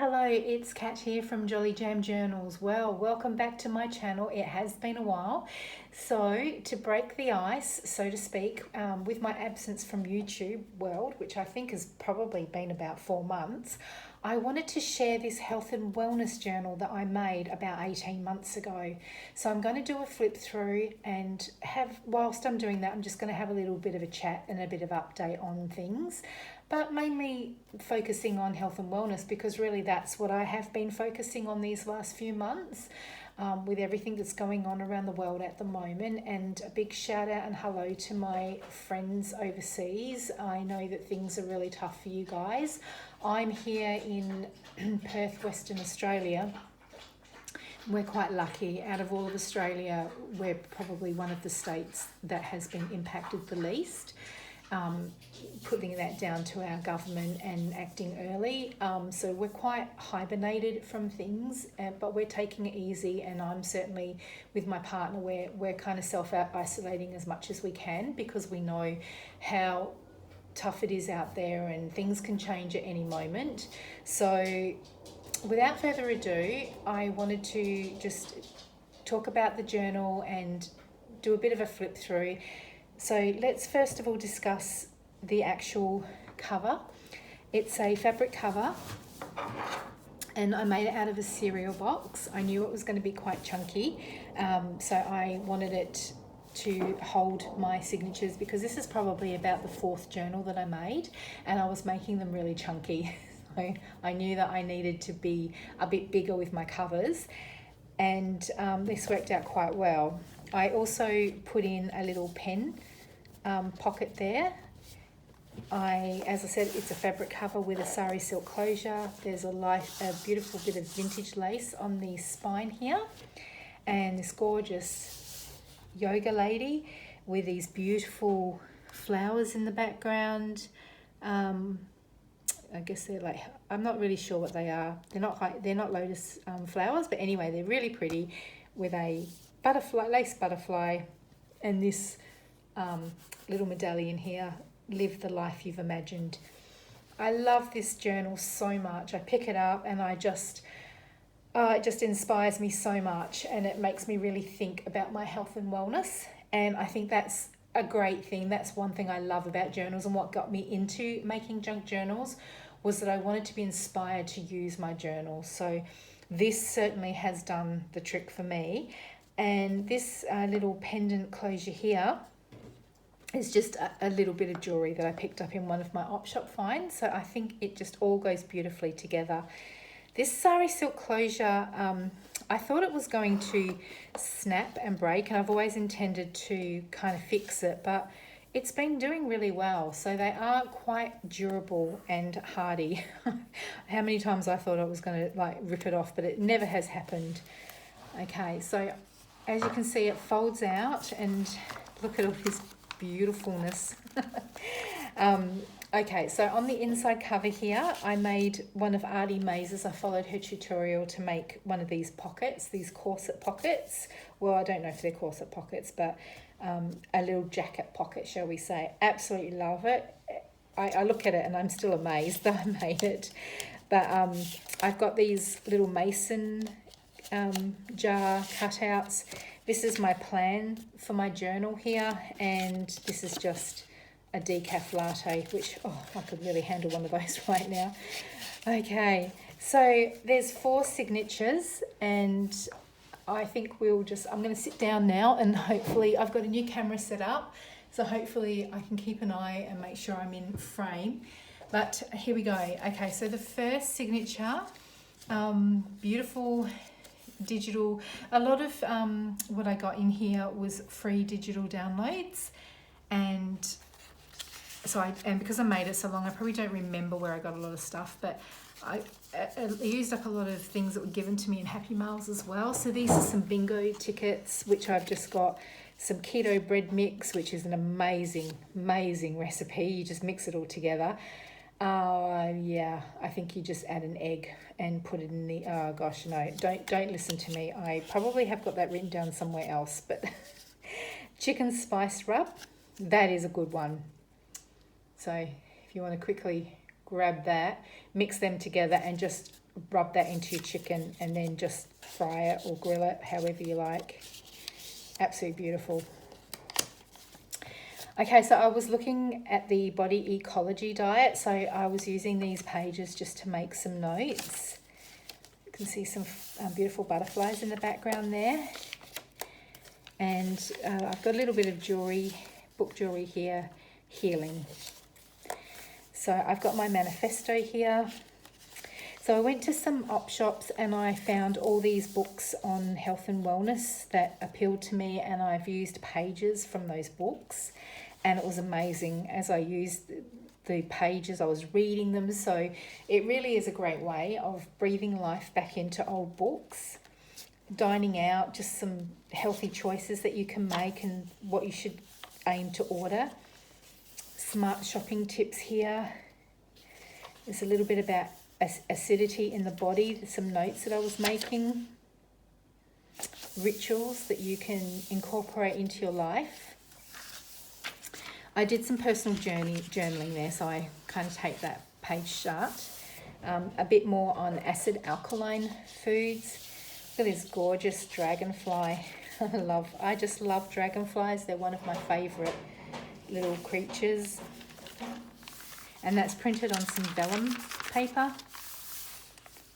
Hello, it's Kat here from Jolly Jam Journals. Well, welcome back to my channel. It has been a while. So, to break the ice, so to speak, with my absence from YouTube world, which I think has probably been about 4 months, I wanted to share this health and wellness journal that I made about 18 months ago. So I'm going to do a flip through and whilst I'm doing that, I'm just going to have a little bit of a chat and a bit of update on things, but mainly focusing on health and wellness because really that's what I have been focusing on these last few months. With everything that's going on around the world at the moment. And a big shout out and hello to my friends overseas. I know that things are really tough for you guys. I'm here in Perth, Western Australia. We're quite lucky. Out of all of Australia, we're probably one of the states that has been impacted the least. Putting that down to our government and acting early. So we're quite hibernated from things, but we're taking it easy, and I'm certainly with my partner, we're kind of self-isolating as much as we can because we know how tough it is out there and things can change at any moment. So without further ado, I wanted to just talk about the journal and do a bit of a flip through. So let's first of all discuss the actual cover. It's a fabric cover and I made it out of a cereal box. I knew it was going to be quite chunky, so I wanted it to hold my signatures because this is probably about the fourth journal that I made and I was making them really chunky. So I knew that I needed to be a bit bigger with my covers, and this worked out quite well. I also put in a little pen pocket there. As I said, it's a fabric cover with a sari silk closure. There's a beautiful bit of vintage lace on the spine here, and this gorgeous yoga lady with these beautiful flowers in the background. I guess they're like, I'm not really sure what they are. They're not lotus flowers, but anyway, they're really pretty with a lace butterfly, and this little medallion here, live the life you've imagined. I love this journal so much. I pick it up and it just inspires me so much, and it makes me really think about my health and wellness, and I think that's a great thing. That's one thing I love about journals, and what got me into making junk journals was that I wanted to be inspired to use my journal. So this certainly has done the trick for me. And this little pendant closure here is just a little bit of jewellery that I picked up in one of my op shop finds. So I think it just all goes beautifully together. This sari silk closure, I thought it was going to snap and break, and I've always intended to kind of fix it, but it's been doing really well. So they are quite durable and hardy. How many times I thought I was going to like rip it off, but it never has happened. Okay, so as you can see, it folds out, and look at all this beautifulness. Okay, so on the inside cover here, I made one of Artie Maze's. I followed her tutorial to make one of these pockets, these corset pockets. Well, I don't know if they're corset pockets, but a little jacket pocket, shall we say. Absolutely love it. I look at it and I'm still amazed that I made it. But I've got these little mason jar cutouts. This is my plan for my journal here, and this is just a decaf latte, which, I could really handle one of those right now. Okay, so there's 4 signatures, and I think I'm going to sit down now, and hopefully I've got a new camera set up, so hopefully I can keep an eye and make sure I'm in frame. But here we go. Okay, so the first signature, beautiful digital. A lot of what I got in here was free digital downloads, and because I made it so long, I probably don't remember where I got a lot of stuff, but I used up a lot of things that were given to me in Happy Mails as well. So these are some bingo tickets, which I've just got some keto bread mix, which is an amazing recipe. You just mix it all together. Yeah, I think you just add an egg and put it in the, oh gosh, no, don't listen to me. I probably have got that written down somewhere else, but chicken spice rub, that is a good one. So if you want to quickly grab that, mix them together and just rub that into your chicken and then just fry it or grill it, however you like. Absolutely beautiful. Okay, so I was looking at the body ecology diet, so I was using these pages just to make some notes. You can see some beautiful butterflies in the background there. And I've got a little bit of jewelry, book jewelry here, healing. So I've got my manifesto here. So I went to some op shops and I found all these books on health and wellness that appealed to me, and I've used pages from those books, and it was amazing. As I used the pages, I was reading them. So it really is a great way of breathing life back into old books. Dining out, just some healthy choices that you can make and what you should aim to order. Smart shopping tips here. There's a little bit about acidity in the body. There's some notes that I was making. Rituals that you can incorporate into your life. I did some personal journaling there, so I kind of take that page start. A bit more on acid alkaline foods. Look at this gorgeous dragonfly. I just love dragonflies. They're one of my favourite little creatures. And that's printed on some vellum paper.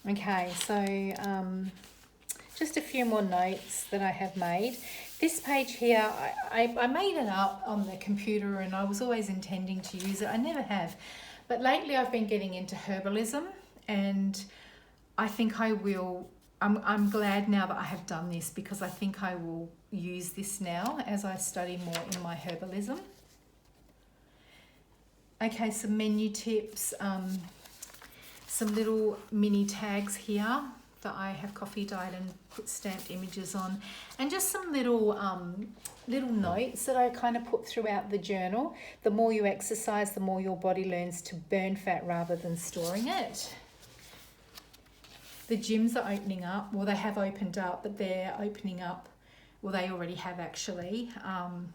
Okay, so just a few more notes that I have made. This page here, I made it up on the computer and I was always intending to use it. I never have. But lately I've been getting into herbalism, and I think I will. I'm glad now that I have done this, because I think I will use this now as I study more in my herbalism. Okay, some menu tips, some little mini tags here that I have coffee dyed and put stamped images on, and just some little notes that I kind of put throughout the journal. The more you exercise, the more your body learns to burn fat rather than storing it. The gyms are opening up. Well, they have opened up, but they're opening up. Well, they already have actually.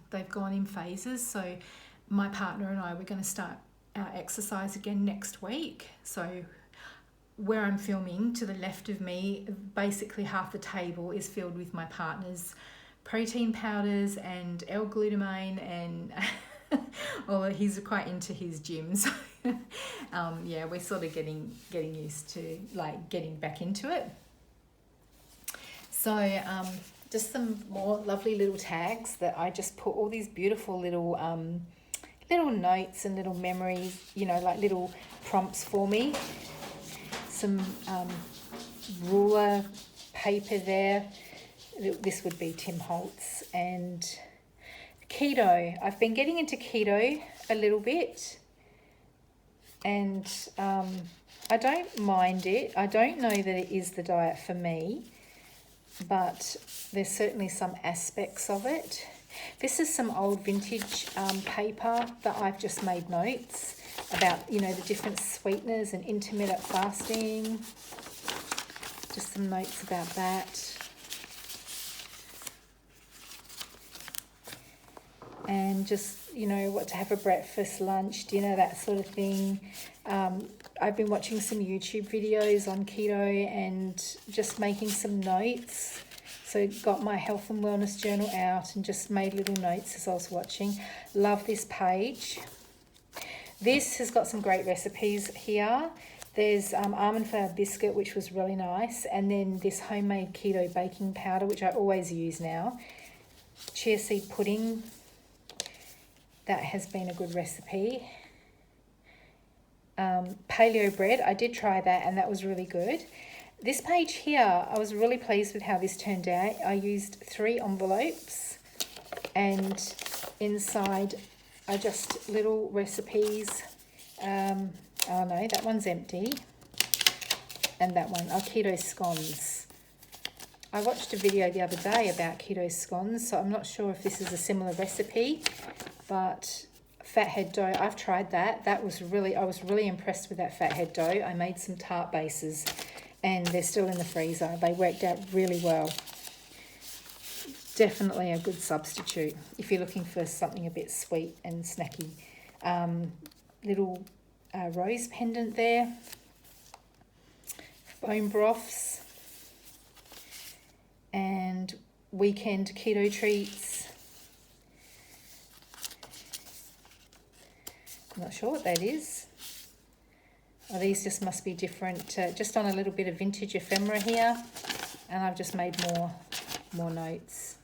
They've gone in phases. So my partner and I, we're going to start our exercise again next week. So where I'm filming, to the left of me, basically half the table is filled with my partner's protein powders and L-glutamine, and well, he's quite into his gym. So yeah, we're sort of getting used to like getting back into it. So just some more lovely little tags that I just put all these beautiful little notes and little memories, you know, like little prompts for me. Some ruler paper there. This would be Tim Holtz. And keto. I've been getting into keto a little bit, and I don't mind it. I don't know that it is the diet for me, but there's certainly some aspects of it. This is some old vintage paper that I've just made notes about, you know, the different sweeteners and intermittent fasting. Just some notes about that. And just, you know, what to have for breakfast, lunch, dinner, that sort of thing. I've been watching some YouTube videos on keto and just making some notes. So got my health and wellness journal out and just made little notes as I was watching. Love this page. This has got some great recipes here. There's almond flour biscuit, which was really nice. And then this homemade keto baking powder, which I always use now. Chia seed pudding. That has been a good recipe. Paleo bread, I did try that and that was really good. This page here, I was really pleased with how this turned out. I used 3 envelopes, and inside are just little recipes. Oh no, that one's empty. And that one are keto scones. I watched a video the other day about keto scones, so I'm not sure if this is a similar recipe, but fathead dough, I've tried that. I was really impressed with that fathead dough. I made some tart bases and they're still in the freezer. They worked out really well. Definitely a good substitute if you're looking for something a bit sweet and snacky. Little rose pendant there bone broths, and weekend keto treats. I'm not sure what that is. Oh, these just must be different, just on a little bit of vintage ephemera here, and I've just made more notes,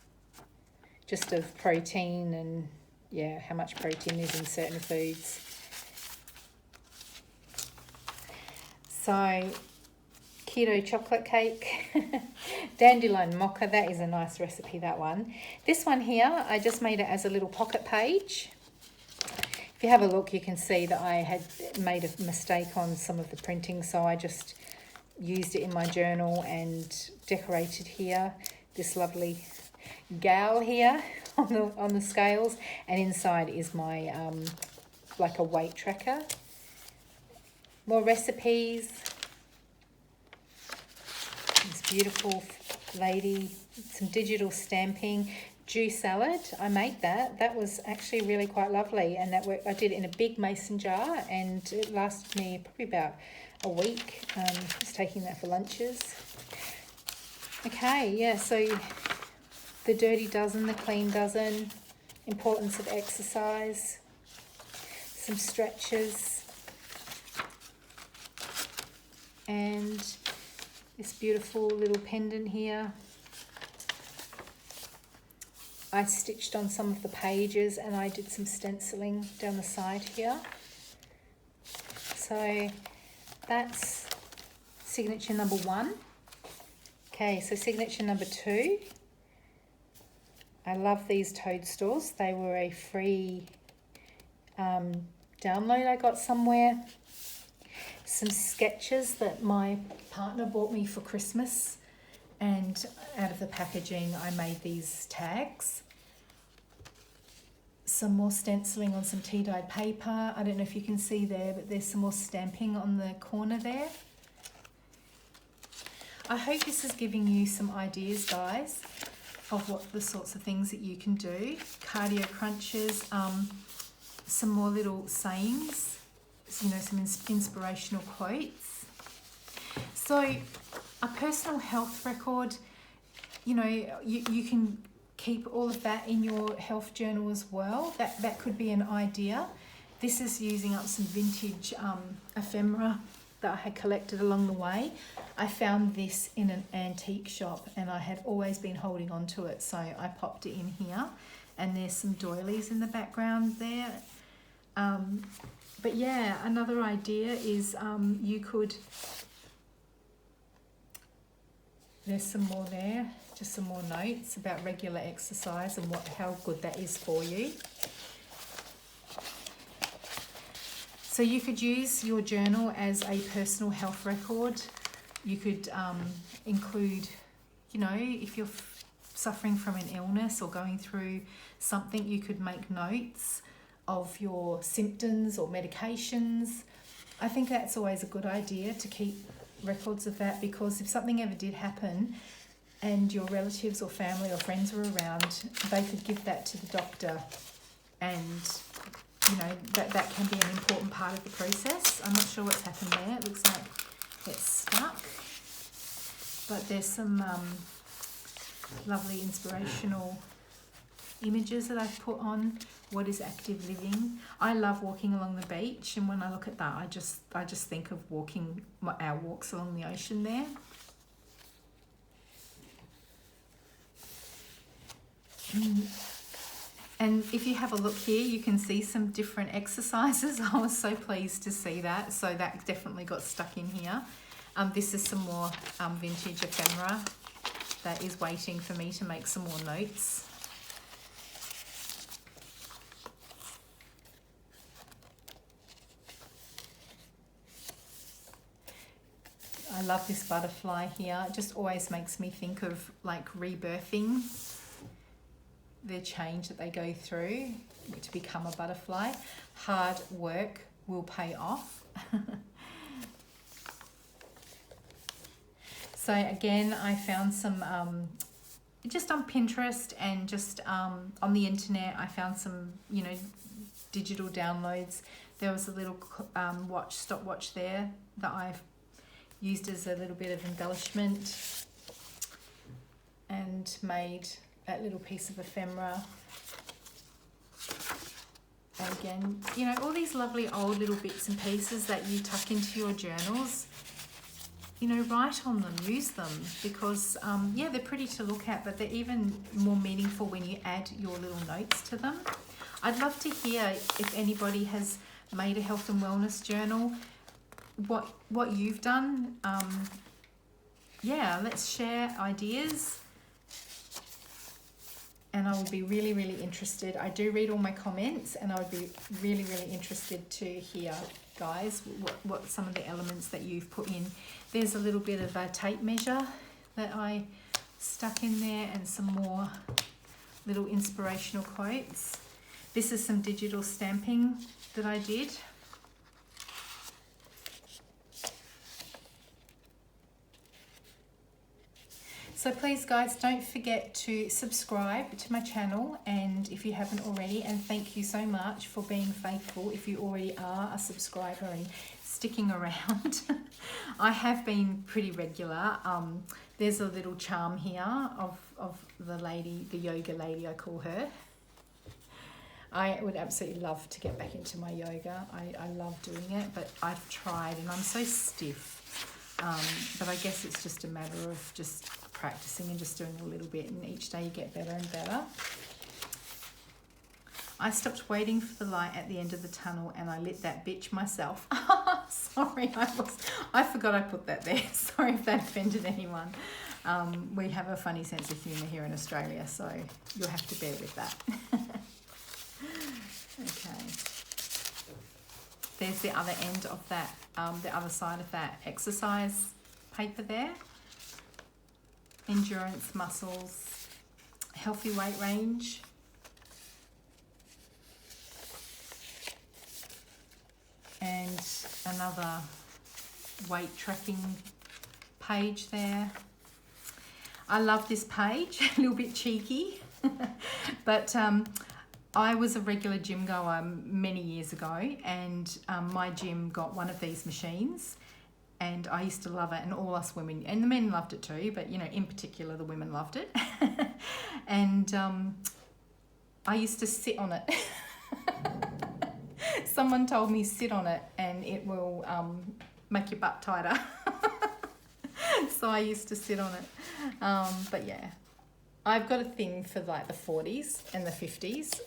just of protein and yeah, how much protein is in certain foods. So, keto chocolate cake, dandelion mocha, that is a nice recipe, that one. This one here, I just made it as a little pocket page. If you have a look, you can see that I had made a mistake on some of the printing, so I just used it in my journal and decorated here this lovely gal here on the scales, and inside is my like a weight tracker. More recipes. This beautiful lady, some digital stamping. Dew salad, I made that. That was actually really quite lovely, and I did it in a big mason jar, and it lasted me probably about a week. Just taking that for lunches. Okay, yeah, so the dirty dozen, the clean dozen, importance of exercise, some stretches, and this beautiful little pendant here. I stitched on some of the pages and I did some stenciling down the side here. So that's signature number 1. Okay, so signature number 2. I love these toadstools. They were a free download I got somewhere. Some sketches that my partner bought me for Christmas, and out of the packaging I made these tags. Some more stenciling on some tea-dyed paper. I don't know if you can see there, but there's some more stamping on the corner there. I hope this is giving you some ideas, guys, of what the sorts of things that you can do. Cardio crunches, some more little sayings, you know, some inspirational quotes. So a personal health record, you know, you can keep all of that in your health journal as well. That could be an idea. This is using up some vintage ephemera that I had collected along the way. I found this in an antique shop and I had always been holding on to it, so I popped it in here. And there's some doilies in the background there. But yeah, another idea is you could, there's some more there, just some more notes about regular exercise and how good that is for you. So you could use your journal as a personal health record. You could include, you know, if you're suffering from an illness or going through something, you could make notes of your symptoms or medications. I think that's always a good idea to keep records of that, because if something ever did happen and your relatives or family or friends were around, they could give that to the doctor, and you know that can be an important part of the process. I'm not sure what's happened there. It looks like it's stuck, but there's some lovely inspirational images that I've put on. What is active living? I love walking along the beach, and when I look at that, I just think of our walks along the ocean there. And if you have a look here, you can see some different exercises. I was so pleased to see that. So that definitely got stuck in here. This is some more vintage ephemera that is waiting for me to make some more notes. I love this butterfly here. It just always makes me think of like rebirthing, the change that they go through to become a butterfly. Hard work will pay off. So again, I found some just on Pinterest and just on the internet. I found some, you know, digital downloads. There was a little stopwatch there that I've used as a little bit of embellishment and made that little piece of ephemera. And again, you know, all these lovely old little bits and pieces that you tuck into your journals, you know, write on them, use them, because yeah, they're pretty to look at, but they're even more meaningful when you add your little notes to them. I'd love to hear if anybody has made a health and wellness journal, what you've done. Yeah, let's share ideas. And I would be really, really interested. I do read all my comments, and I would be really, really interested to hear, guys, what some of the elements that you've put in. There's a little bit of a tape measure that I stuck in there, and some more little inspirational quotes. This is some digital stamping that I did. So please, guys, don't forget to subscribe to my channel, and if you haven't already, and thank you so much for being faithful if you already are a subscriber and sticking around. I have been pretty regular. There's a little charm here of the lady, the yoga lady I call her. I would absolutely love to get back into my yoga. I love doing it, but I've tried and I'm so stiff. But I guess it's just a matter of just practicing and just doing a little bit, and each day you get better and better. I stopped waiting for the light at the end of the tunnel and I lit that bitch myself. Sorry, I forgot I put that there. Sorry if that offended anyone. We have a funny sense of humour here in Australia, so you'll have to bear with that. Okay. There's the other end of that, the other side of that exercise paper there. Endurance muscles, healthy weight range. And another weight tracking page there. I love this page, a little bit cheeky, but I was a regular gym goer many years ago, and my gym got one of these machines, and I used to love it, and all us women, and the men loved it too, but you know, in particular the women loved it. And I used to sit on it. Someone told me sit on it and it will make your butt tighter. So I used to sit on it. But yeah, I've got a thing for like the 40s and the 50s.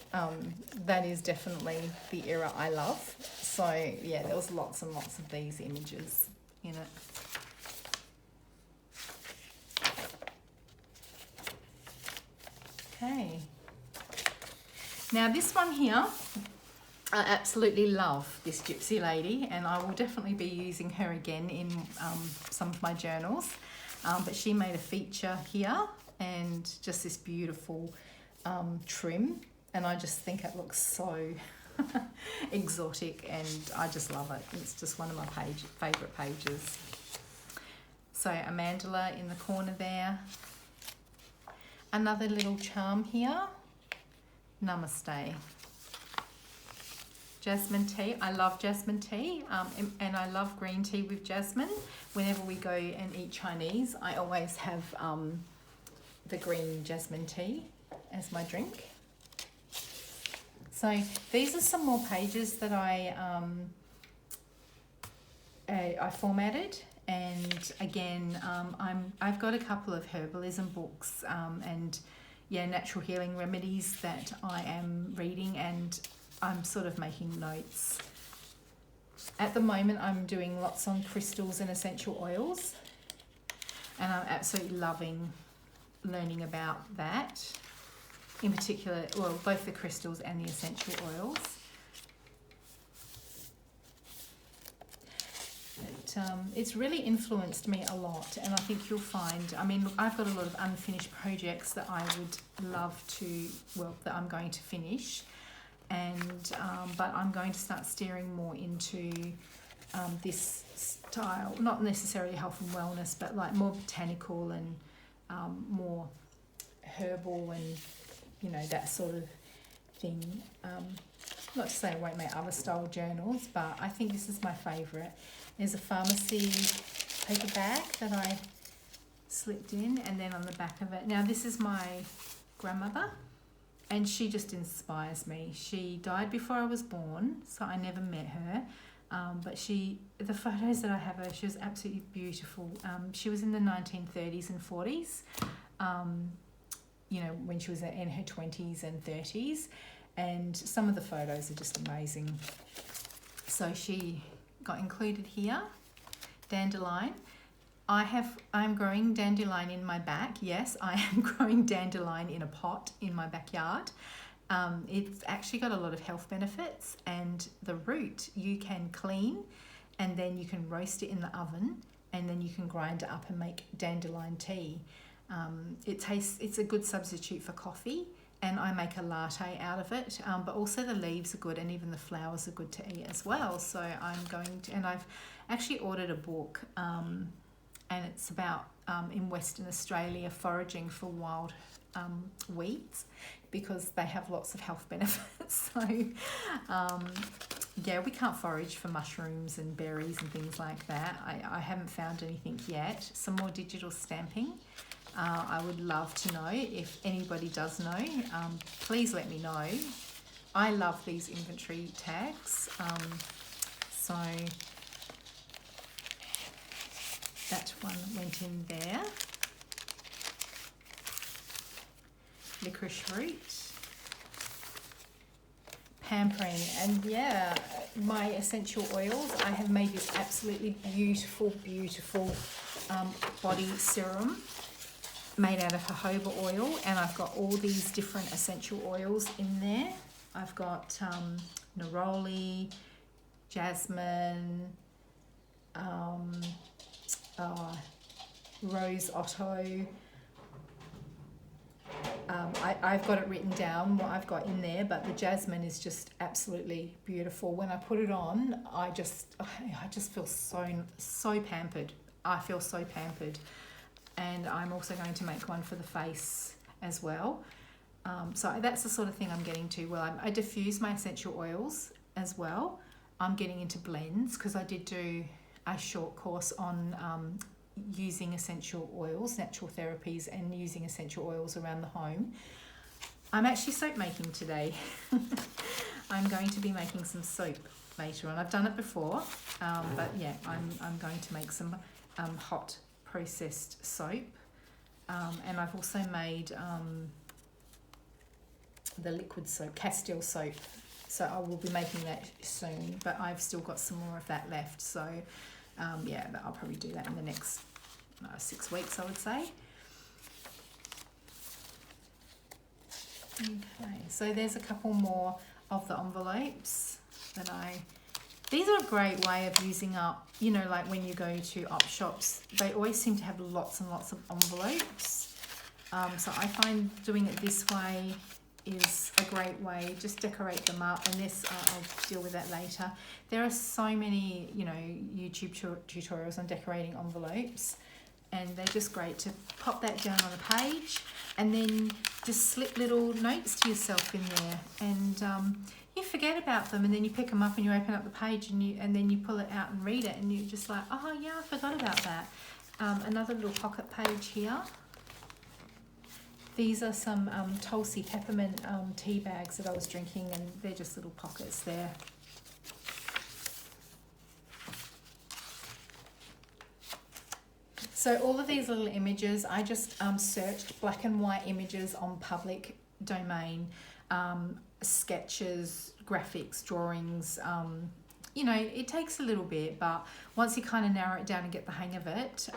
That is definitely the era I love. So yeah, there was lots and lots of these images in it. Okay. Now this one here, I absolutely love this gypsy lady, and I will definitely be using her again in some of my journals. But she made a feature here, and just this beautiful trim, and I just think it looks so exotic, and I just love it. It's just one of my favourite pages. So a mandala in the corner there. Another little charm here. Namaste. Jasmine tea. I love jasmine tea, and I love green tea with jasmine. Whenever we go and eat Chinese, I always have the green jasmine tea as my drink. So these are some more pages that I formatted, and again, I've got a couple of herbalism books and yeah, natural healing remedies that I am reading, and I'm sort of making notes. At the moment, I'm doing lots on crystals and essential oils, and I'm absolutely loving learning about that. In particular, well, both the crystals and the essential oils. It's really influenced me a lot, and I think you'll find, I mean, look, I've got a lot of unfinished projects that I would love to, well, that I'm going to finish. And but I'm going to start steering more into this style, not necessarily health and wellness, but like more botanical and more herbal and, you know, that sort of thing. Not to say I won't make other style journals, but I think this is my favourite. There's a pharmacy paper bag that I slipped in, and then on the back of it. Now this is my grandmother, and she just inspires me. She died before I was born, so I never met her. But the photos that I have of her, she was absolutely beautiful. She was in the 1930s and 40s, when she was in her 20s and 30s. And some of the photos are just amazing. So she got included here. Dandelion. I'm growing dandelion in my back. Yes, I am growing dandelion in a pot in my backyard. It's actually got a lot of health benefits, and the root you can clean, and then you can roast it in the oven, and then you can grind it up and make dandelion tea. It's a good substitute for coffee, and I make a latte out of it, but also the leaves are good, and even the flowers are good to eat as well. So and I've actually ordered a book, and it's about in Western Australia foraging for wild weeds, because they have lots of health benefits. So we can't forage for mushrooms and berries and things like that. I haven't found anything yet. Some more digital stamping. I would love to know if anybody does know. Please let me know. I love these inventory tags. So that one went in there. Licorice root. Pampering, and my essential oils. I have made this absolutely beautiful body serum made out of jojoba oil, and I've got all these different essential oils in there. I've got neroli, jasmine, rose otto. I've got it written down what I've got in there, but the jasmine is just absolutely beautiful. When I put it on, I just feel so pampered. I feel so pampered. And I'm also going to make one for the face as well. So that's the sort of thing I'm getting to. Well, I diffuse my essential oils as well. I'm getting into blends, because I did do a short course on using essential oils, natural therapies, and using essential oils around the home. I'm actually soap making today. I'm going to be making some soap later on. I've done it before, but I'm going to make some hot processed soap, and I've also made the liquid soap, Castile soap, so I will be making that soon, but I've still got some more of that left. So but I'll probably do that in the next 6 weeks, I would say. Okay, so there's a couple more of the envelopes that these are a great way of using up, like when you go to op shops, they always seem to have lots and lots of envelopes. So I find doing it this way is a great way. Just decorate them up, and this, I'll deal with that later. There are so many, YouTube tutorials on decorating envelopes, and they're just great to pop that down on a page, and then just slip little notes to yourself in there, and you forget about them, and then you pick them up and you open up the page, and then you pull it out and read it, and you're just like, oh yeah, I forgot about that. Another little pocket page here. These are some Tulsi peppermint tea bags that I was drinking, and they're just little pockets there. So all of these little images, I just searched black and white images on public domain, sketches, graphics, drawings. It takes a little bit, but once you kind of narrow it down and get the hang of it,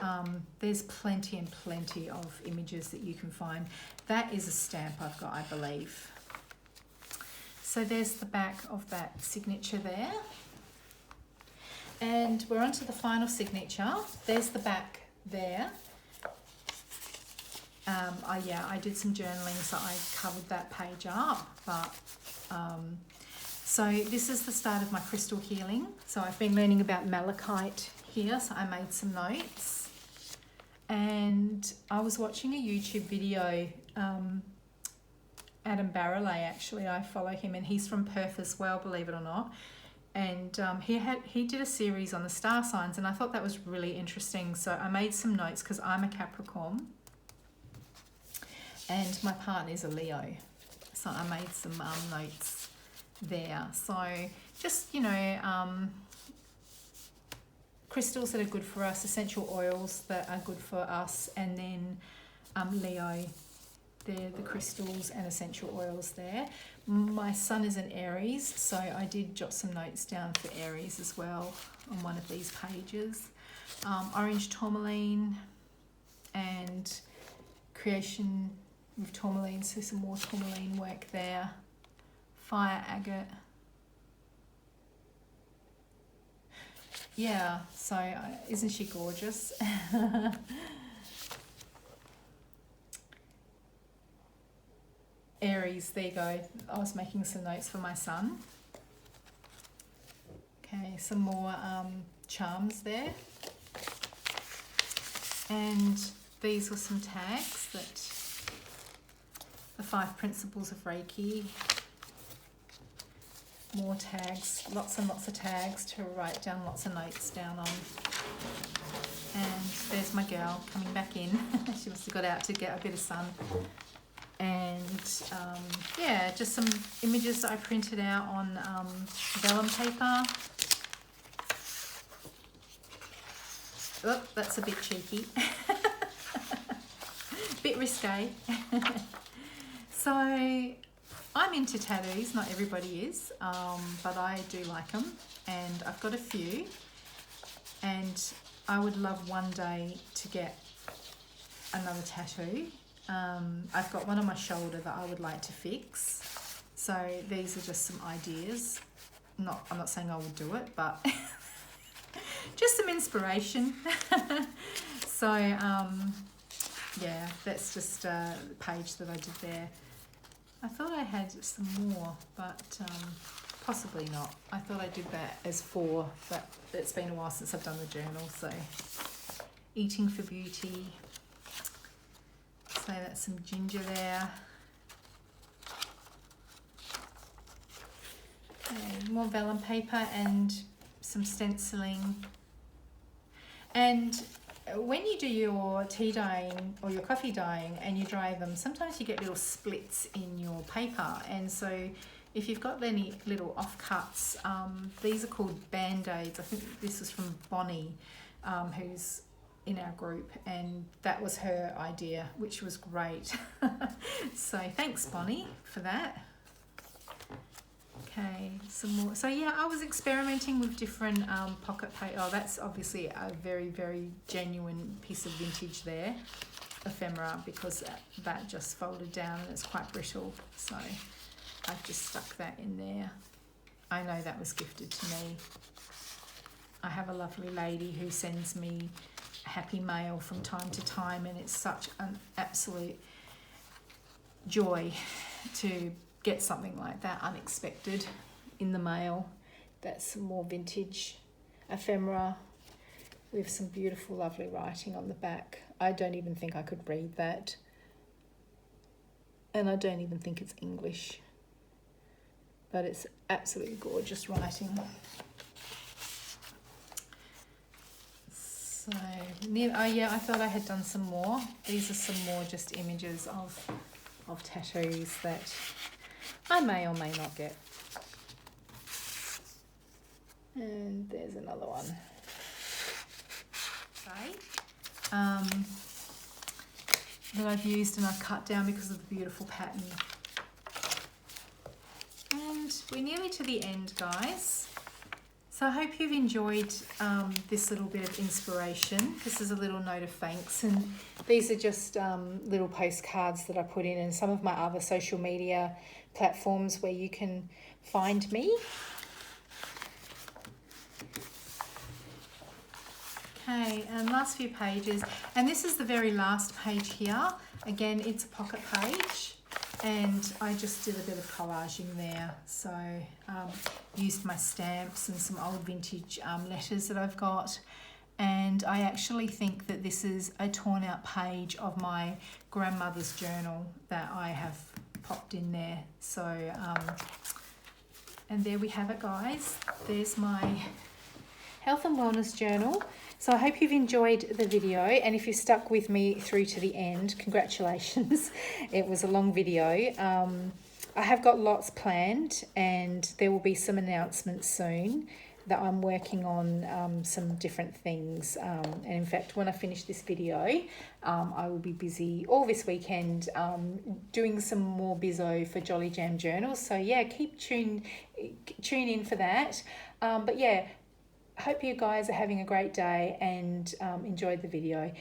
there's plenty and plenty of images that you can find. That is a stamp I've got, I believe. So there's the back of that signature there. And we're on to the final signature. There's the back there. I did some journaling, so I covered that page up, but so this is the start of my crystal healing. So I've been learning about malachite here, so I made some notes, and I was watching a YouTube video, Adam Barrelay, actually, I follow him, and he's from Perth as well, believe it or not. and he did a series on the star signs, and I thought that was really interesting. So I made some notes because I'm a Capricorn and my partner is a Leo. So I made some notes there. So just, you know, crystals that are good for us, essential oils that are good for us, and then Leo, they're the crystals and essential oils there. My sun is an Aries, so I did jot some notes down for Aries as well on one of these pages. Orange tourmaline and creation with tourmaline, so some more tourmaline work there. Fire agate. Yeah, so isn't she gorgeous? Aries, there you go. I was making some notes for my son. Okay, some more charms there. And these were some tags that the 5 principles of Reiki. More tags, lots and lots of tags to write down lots of notes down on. And there's my girl coming back in. She must have got out to get a bit of sun. And yeah, just some images that I printed out on vellum paper. Oh, that's a bit cheeky. Bit risque. So I'm into tattoos, not everybody is, but I do like them, and I've got a few, and I would love one day to get another tattoo. I've got one on my shoulder that I would like to fix, so these are just some ideas. I'm not saying I will do it, but just some inspiration. So yeah, that's just a page that I did there. I thought I had some more, but possibly not. I thought I did that as 4, but it's been a while since I've done the journal. So eating for beauty. So that's some ginger there. Okay, more vellum paper and some stenciling. And when you do your tea dyeing or your coffee dyeing and you dry them, sometimes you get little splits in your paper. And so if you've got any little offcuts, these are called band-aids. I think this is from Bonnie, who's in our group, and that was her idea, which was great. So thanks, Bonnie, for that. Okay, some more. So yeah, I was experimenting with different pocket paper. Oh, that's obviously a very, very genuine piece of vintage there, ephemera, because that just folded down and it's quite brittle. So I've just stuck that in there. I know that was gifted to me. I have a lovely lady who sends me happy mail from time to time, and it's such an absolute joy to get something like that unexpected in the mail. That's some more vintage ephemera with some beautiful, lovely writing on the back. I don't even think I could read that, and I don't even think it's English, but it's absolutely gorgeous writing. So, oh yeah, I thought I had done some more. These are some more just images of tattoos that I may or may not get. And there's another one. Okay. That I've used and I've cut down because of the beautiful pattern. And we're nearly to the end, guys. So I hope you've enjoyed this little bit of inspiration. This is a little note of thanks, and these are just little postcards that I put in some of my other social media platforms where you can find me. Okay, and last few pages, and this is the very last page here. Again, it's a pocket page, and I just did a bit of collaging there. So used my stamps and some old vintage letters that I've got. And I actually think that this is a torn out page of my grandmother's journal that I have popped in there. So And there we have it, guys. There's my health and wellness journal. So I hope you've enjoyed the video, and if you've stuck with me through to the end, congratulations. It was a long video. I have got lots planned, and there will be some announcements soon that I'm working on, some different things. And in fact, when I finish this video, I will be busy all this weekend doing some more bizzo for Jolly Jam Journals. So yeah, tune in for that. But yeah, hope you guys are having a great day and enjoyed the video.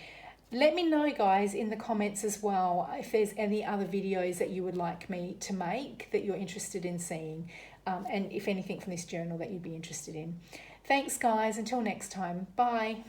Let me know, guys, in the comments as well if there's any other videos that you would like me to make that you're interested in seeing, and if anything from this journal that you'd be interested in. Thanks, guys. Until next time. Bye.